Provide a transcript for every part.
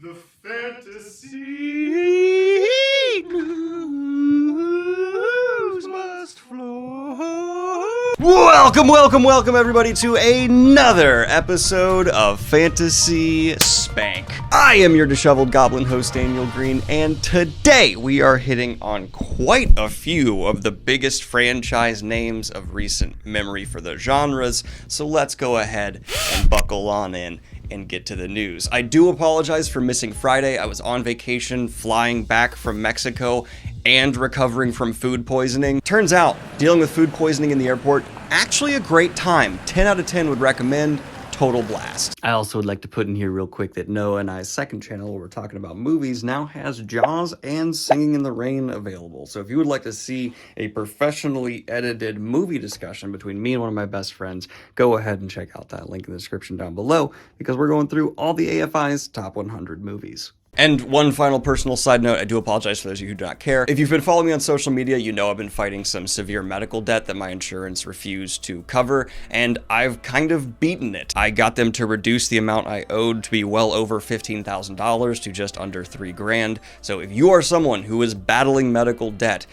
The fantasy news must flow. Welcome everybody to another episode of Fantasy Spank. I am your disheveled goblin host, Daniel Green, and today we are hitting on quite a few of the biggest franchise names of recent memory for the genres, so let's go ahead and buckle on in and get to the news. I do apologize for missing Friday. I was on vacation, flying back from Mexico, and recovering from food poisoning. Turns out, dealing with food poisoning in the airport, actually a great time. 10 out of 10 would recommend. Total blast. I also would like to put in here real quick that Noah and I's second channel, where we're talking about movies, now has Jaws and Singing in the Rain available. So if you would like to see a professionally edited movie discussion between me and one of my best friends, go ahead and check out that link in the description down below, because we're going through all the AFI's top 100 movies. And one final personal side note, I do apologize for those of you who do not care. If you've been following me on social media, you know I've been fighting some severe medical debt that my insurance refused to cover, and I've kind of beaten it. I got them to reduce the amount I owed to be well over $15,000 to just under $3,000. So if you are someone who is battling medical debt,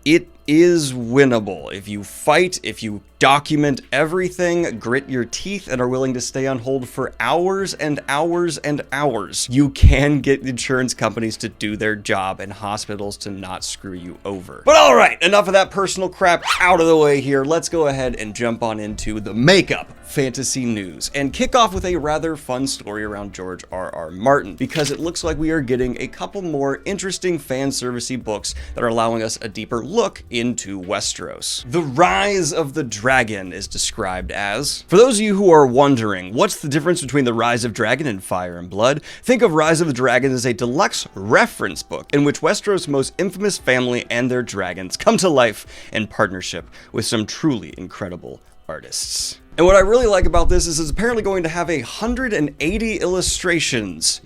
it is winnable. If you fight, if you document everything, grit your teeth, and are willing to stay on hold for hours and hours and hours, you can get insurance companies to do their job and hospitals to not screw you over. But all right, enough of that personal crap out of the way here. Let's go ahead and jump on into the makeup fantasy news and kick off with a rather fun story around George R.R. Martin, because it looks like we are getting a couple more interesting fan servicey books that are allowing us a deeper look into Westeros. The Rise of the Dragon is described as, for those of you who are wondering, what's the difference between The Rise of Dragon and Fire and Blood? Think of Rise of the Dragon as a deluxe reference book in which Westeros' most infamous family and their dragons come to life in partnership with some truly incredible artists. And what I really like about this is it's apparently going to have 180 illustrations.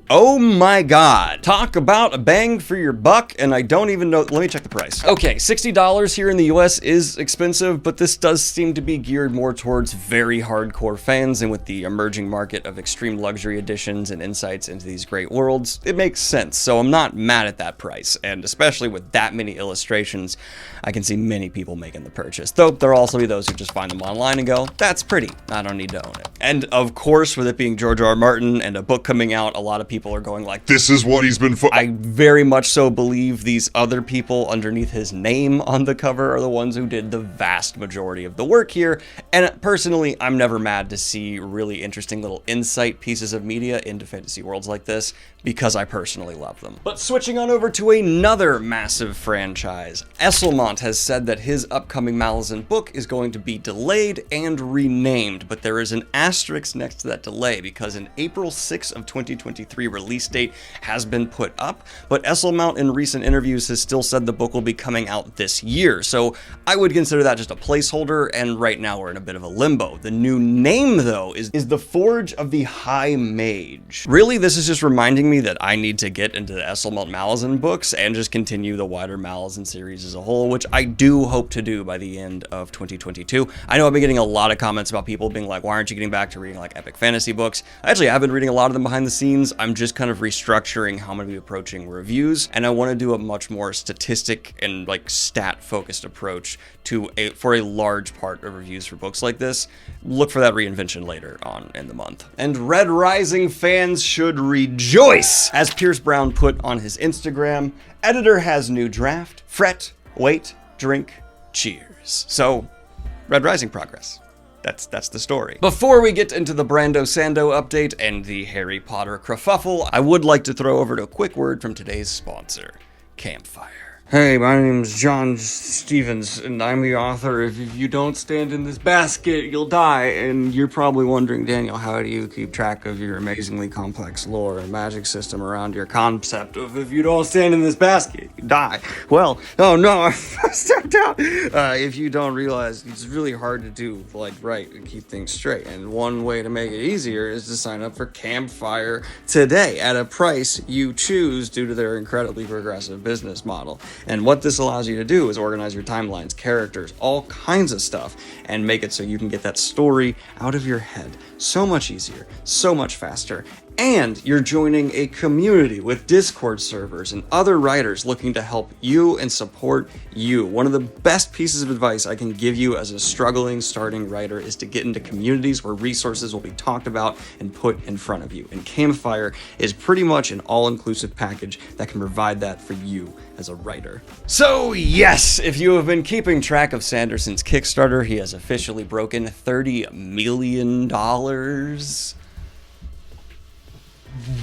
Oh my god. Talk about a bang for your buck, and I don't even know. Let me check the price. Okay, $60 here in the US is expensive, but this does seem to be geared more towards very hardcore fans, and with the emerging market of extreme luxury editions and insights into these great worlds, it makes sense. So I'm not mad at that price, and especially with that many illustrations, I can see many people making the purchase. Though there'll also be those who just find them online and go, that's pretty, I don't need to own it. And of course, with it being George R.R. Martin and a book coming out, a lot of people are going like, this is what he's been I very much so believe these other people underneath his name on the cover are the ones who did the vast majority of the work here. And personally, I'm never mad to see really interesting little insight pieces of media into fantasy worlds like this, because I personally love them. But switching on over to another massive franchise, Esselmont has said that his upcoming Malazan book is going to be delayed and renamed, but there is an asterisk next to that delay, because an April 6th of 2023 release date has been put up, but Esselmont in recent interviews has still said the book will be coming out this year, so I would consider that just a placeholder, and right now we're in a bit of a limbo. The new name, though, is The Forge of the High Mage. Really, this is just reminding me that I need to get into the Esselmont Malazan books and just continue the wider Malazan series as a whole, which I do hope to do by the end of 2022. I know I've been getting a lot of comments about people being like, why aren't you getting back to reading like epic fantasy books? Actually, I've been reading a lot of them behind the scenes. I'm just kind of restructuring how I'm going to be approaching reviews, and I want to do a much more statistic and like stat focused approach to for a large part of reviews for books like this. Look for that reinvention later on in the month. And Red Rising fans should rejoice, as Pierce Brown put on his Instagram, editor has new draft, fret, wait, drink, cheers. So, Red Rising progress. That's the story. Before we get into the Brando Sando update and the Harry Potter kerfuffle, I would like to throw over to a quick word from today's sponsor, Campfire. Hey, my name's John Stevens, and I'm the author of If You Don't Stand in This Basket, You'll Die. And you're probably wondering, Daniel, how do you keep track of your amazingly complex lore and magic system around your concept of if you don't stand in this basket, you die? Well, oh no, I stepped out. If you don't realize, it's really hard to do, right, and keep things straight. And one way to make it easier is to sign up for Campfire today at a price you choose due to their incredibly progressive business model. And what this allows you to do is organize your timelines, characters, all kinds of stuff, and make it so you can get that story out of your head so much easier, so much faster, And you're joining a community with Discord servers and other writers looking to help you and support you. One of the best pieces of advice I can give you as a struggling starting writer is to get into communities where resources will be talked about and put in front of you. And Campfire is pretty much an all-inclusive package that can provide that for you as a writer. So yes, if you have been keeping track of Sanderson's Kickstarter, he has officially broken $30 million.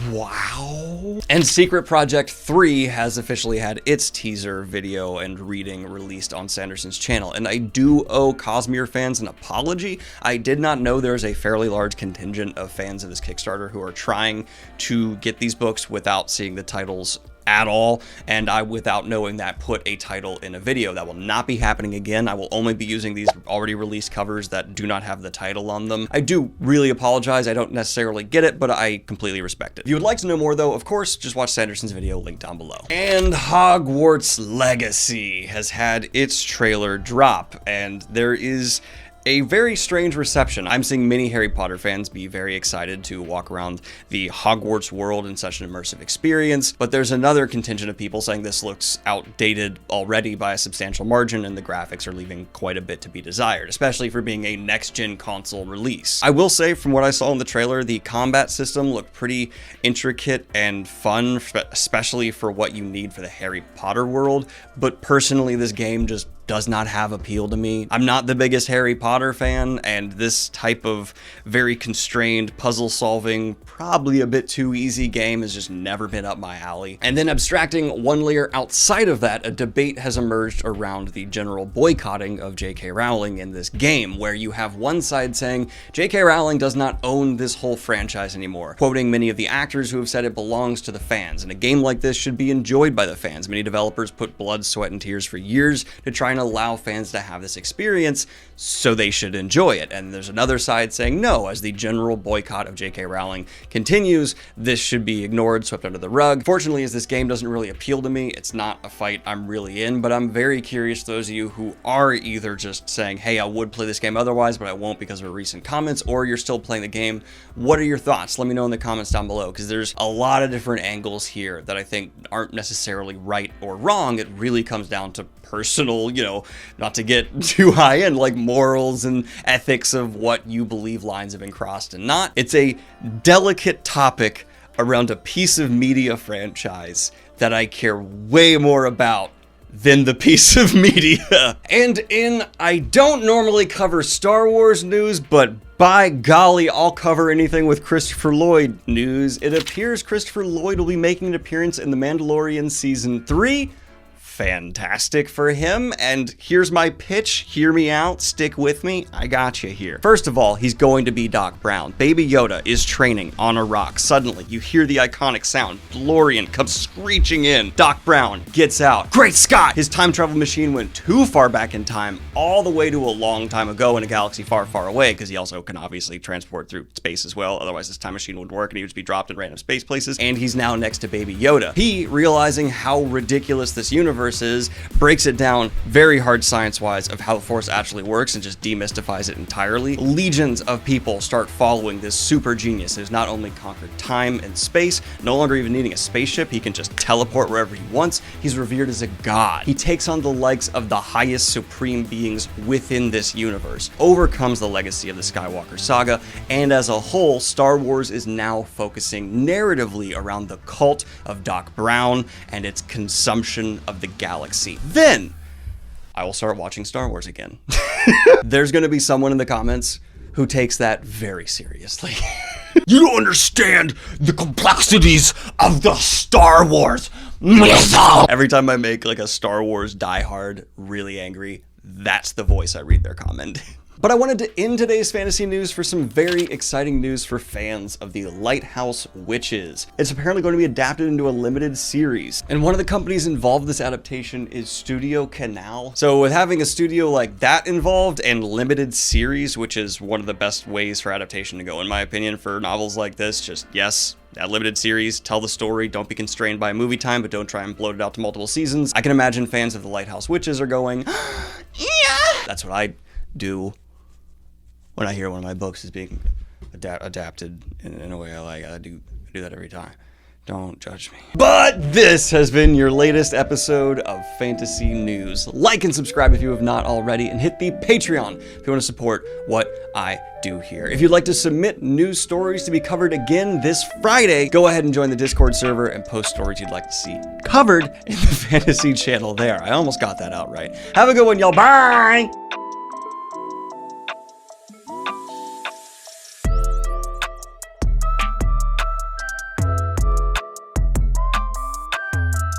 Wow. And Secret Project 3 has officially had its teaser video and reading released on Sanderson's channel. And I do owe Cosmere fans an apology. I did not know there's a fairly large contingent of fans of this Kickstarter who are trying to get these books without seeing the titles at all, and I, without knowing that, put a title in a video. That will not be happening again. I will only be using these already released covers that do not have the title on them. I do really apologize. I don't necessarily get it, but I completely respect it. If you would like to know more though, of course, just watch Sanderson's video, link down below. And Hogwarts Legacy has had its trailer drop, and there is a very strange reception. I'm seeing many Harry Potter fans be very excited to walk around the Hogwarts world in such an immersive experience, but there's another contingent of people saying this looks outdated already by a substantial margin and the graphics are leaving quite a bit to be desired, especially for being a next-gen console release. I will say, from what I saw in the trailer, the combat system looked pretty intricate and fun, especially for what you need for the Harry Potter world, but personally this game just does not have appeal to me. I'm not the biggest Harry Potter fan, and this type of very constrained puzzle solving, probably a bit too easy game has just never been up my alley. And then abstracting one layer outside of that, a debate has emerged around the general boycotting of J.K. Rowling in this game, where you have one side saying J.K. Rowling does not own this whole franchise anymore, quoting many of the actors who have said it belongs to the fans, and a game like this should be enjoyed by the fans. Many developers put blood, sweat, and tears for years to try and allow fans to have this experience, so they should enjoy it. And there's another side saying no, as the general boycott of J.K. Rowling continues, this should be ignored, swept under the rug. Fortunately, as this game doesn't really appeal to me, it's not a fight I'm really in, but I'm very curious, those of you who are either just saying, hey, I would play this game otherwise, but I won't because of recent comments, or you're still playing the game, what are your thoughts? Let me know in the comments down below, because there's a lot of different angles here that I think aren't necessarily right or wrong. It really comes down to personal, not to get too high end, like morals and ethics of what you believe lines have been crossed and not. It's a delicate topic around a piece of media franchise that I care way more about than the piece of media. And I don't normally cover Star Wars news, but by golly, I'll cover anything with Christopher Lloyd news. It appears Christopher Lloyd will be making an appearance in The Mandalorian Season 3. Fantastic for him, and here's my pitch. Hear me out, stick with me, I got you here. First of all, he's going to be Doc Brown. Baby Yoda is training on a rock. Suddenly, you hear the iconic sound. DeLorean comes screeching in. Doc Brown gets out. Great Scott! His time travel machine went too far back in time, all the way to a long time ago in a galaxy far, far away, because he also can obviously transport through space as well, otherwise this time machine wouldn't work and he would just be dropped in random space places, and he's now next to Baby Yoda. He, realizing how ridiculous this universe is, breaks it down very hard science-wise of how the Force actually works and just demystifies it entirely. Legions of people start following this super genius who's not only conquered time and space, no longer even needing a spaceship, he can just teleport wherever he wants. He's revered as a god. He takes on the likes of the highest supreme beings within this universe, overcomes the legacy of the Skywalker saga, and as a whole, Star Wars is now focusing narratively around the cult of Doc Brown and its consumption of the galaxy. Then I will start watching Star Wars again. There's going to be someone in the comments who takes that very seriously. You don't understand the complexities of the Star Wars mythos. Every time I make like a Star Wars diehard really angry, that's the voice I read their comment. But I wanted to end today's fantasy news for some very exciting news for fans of the Lighthouse Witches. It's apparently going to be adapted into a limited series, and one of the companies involved in this adaptation is Studio Canal. So with having a studio like that involved and limited series, which is one of the best ways for adaptation to go, in my opinion, for novels like this, just yes, that limited series, tell the story, don't be constrained by movie time, but don't try and bloat it out to multiple seasons. I can imagine fans of the Lighthouse Witches are going, yeah! That's what I do when I hear one of my books is being adapted in a way I like. I do do that every time. Don't judge me. But this has been your latest episode of Fantasy News. Like and subscribe if you have not already, and hit the Patreon if you want to support what I do here. If you'd like to submit news stories to be covered again this Friday, go ahead and join the Discord server and post stories you'd like to see covered in the Fantasy channel there. I almost got that out right. Have a good one, y'all. Bye!